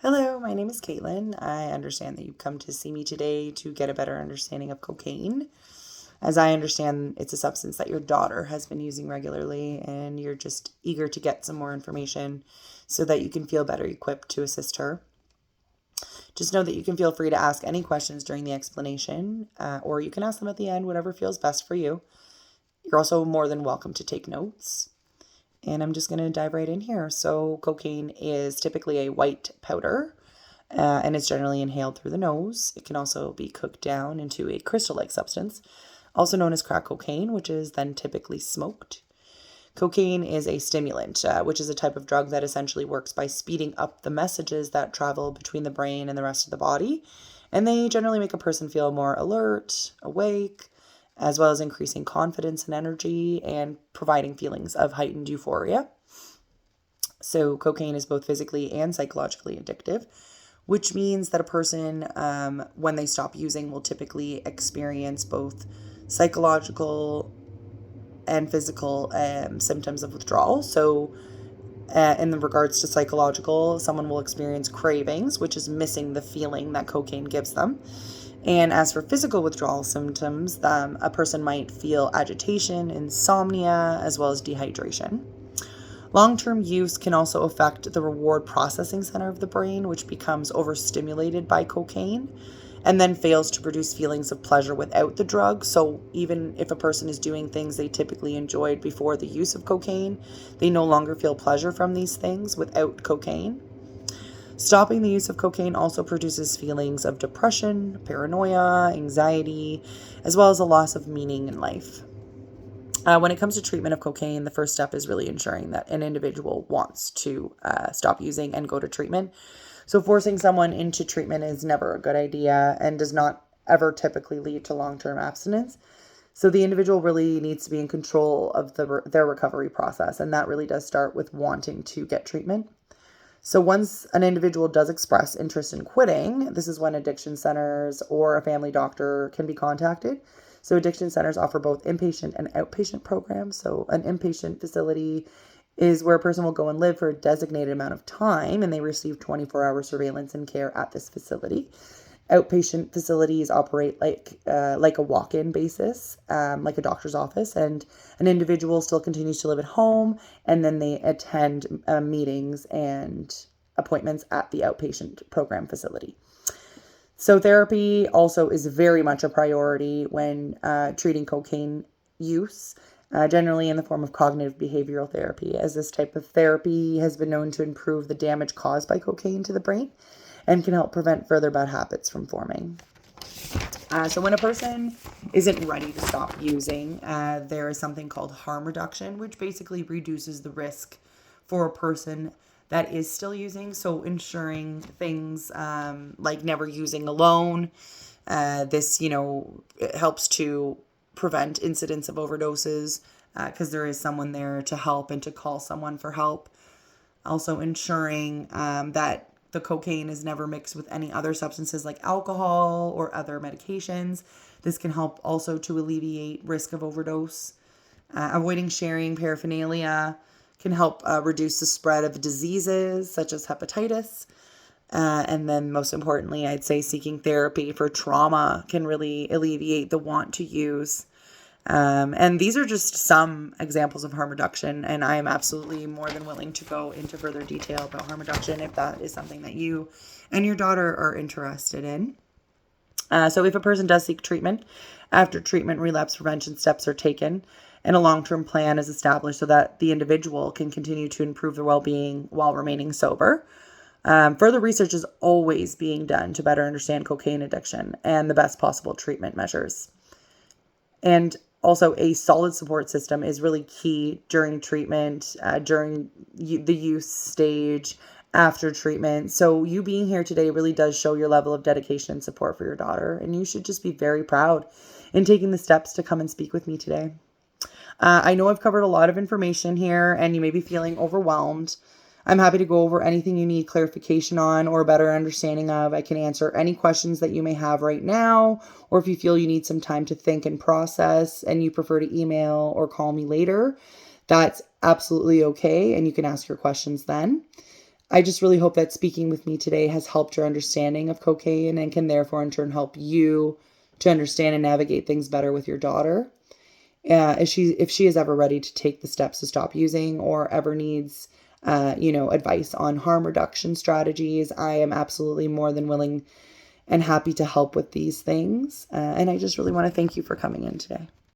Hello, my name is Caitlin. I understand that you've come to see me today to get a better understanding of cocaine. As I understand, it's a substance that your daughter has been using regularly, and you're just eager to get some more information so that you can feel better equipped to assist her. Just know that you can feel free to ask any questions during the explanation, or you can ask them at the end, whatever feels best for you. You're also more than welcome to take notes. And I'm just going to dive right in here. So, cocaine is typically a white powder, and it's generally inhaled through the nose. It can also be cooked down into a crystal like substance, also known as crack cocaine, which is then typically smoked. Cocaine is a stimulant, which is a type of drug that essentially works by speeding up the messages that travel between the brain and the rest of the body. And they generally make a person feel more alert, awake, as well as increasing confidence and energy and providing feelings of heightened euphoria. So, cocaine is both physically and psychologically addictive, which means that a person, when they stop using, will typically experience both psychological and physical symptoms of withdrawal. So, in regards to psychological, someone will experience cravings, which is missing the feeling that cocaine gives them. And as for physical withdrawal symptoms, a person might feel agitation, insomnia, as well as dehydration. Long-term use can also affect the reward processing center of the brain, which becomes overstimulated by cocaine and then fails to produce feelings of pleasure without the drug. So even if a person is doing things they typically enjoyed before the use of cocaine, they no longer feel pleasure from these things without cocaine. Stopping the use of cocaine also produces feelings of depression, paranoia, anxiety, as well as a loss of meaning in life. When it comes to treatment of cocaine, the first step is really ensuring that an individual wants to stop using and go to treatment. So, forcing someone into treatment is never a good idea and does not ever typically lead to long-term abstinence. So, the individual really needs to be in control of their recovery process, and that really does start with wanting to get treatment. So once an individual does express interest in quitting, this is when addiction centers or a family doctor can be contacted. So addiction centers offer both inpatient and outpatient programs. So an inpatient facility is where a person will go and live for a designated amount of time, and they receive 24-hour surveillance and care at this facility. Outpatient facilities operate like a walk-in basis, like a doctor's office, and an individual still continues to live at home, and then they attend meetings and appointments at the outpatient program facility. So therapy also is very much a priority when treating cocaine use, generally in the form of cognitive behavioral therapy, as this type of therapy has been known to improve the damage caused by cocaine to the brain and can help prevent further bad habits from forming. So when a person isn't ready to stop using, there is something called harm reduction, which basically reduces the risk for a person that is still using. So ensuring things like never using alone. This, it helps to prevent incidents of overdoses because there is someone there to help and to call someone for help. Also ensuring that the cocaine is never mixed with any other substances like alcohol or other medications. This can help also to alleviate risk of overdose. Avoiding sharing paraphernalia can help reduce the spread of diseases such as hepatitis. And then most importantly, I'd say seeking therapy for trauma can really alleviate the want to use. And these are just some examples of harm reduction, and I am absolutely more than willing to go into further detail about harm reduction if that is something that you and your daughter are interested in. So if a person does seek treatment, after treatment, relapse prevention steps are taken and a long-term plan is established so that the individual can continue to improve their well-being while remaining sober. Further research is always being done to better understand cocaine addiction and the best possible treatment measures. And also, a solid support system is really key during treatment, during the use stage, after treatment. So you being here today really does show your level of dedication and support for your daughter. And you should just be very proud in taking the steps to come and speak with me today. I know I've covered a lot of information here and you may be feeling overwhelmed. I'm happy to go over anything you need clarification on or a better understanding of. I can answer any questions that you may have right now, or if you feel you need some time to think and process and you prefer to email or call me later, that's absolutely okay. And you can ask your questions then. I just really hope that speaking with me today has helped your understanding of cocaine and can therefore in turn help you to understand and navigate things better with your daughter. If she is ever ready to take the steps to stop using or ever needs, advice on harm reduction strategies, I am absolutely more than willing and happy to help with these things. And I just really want to thank you for coming in today.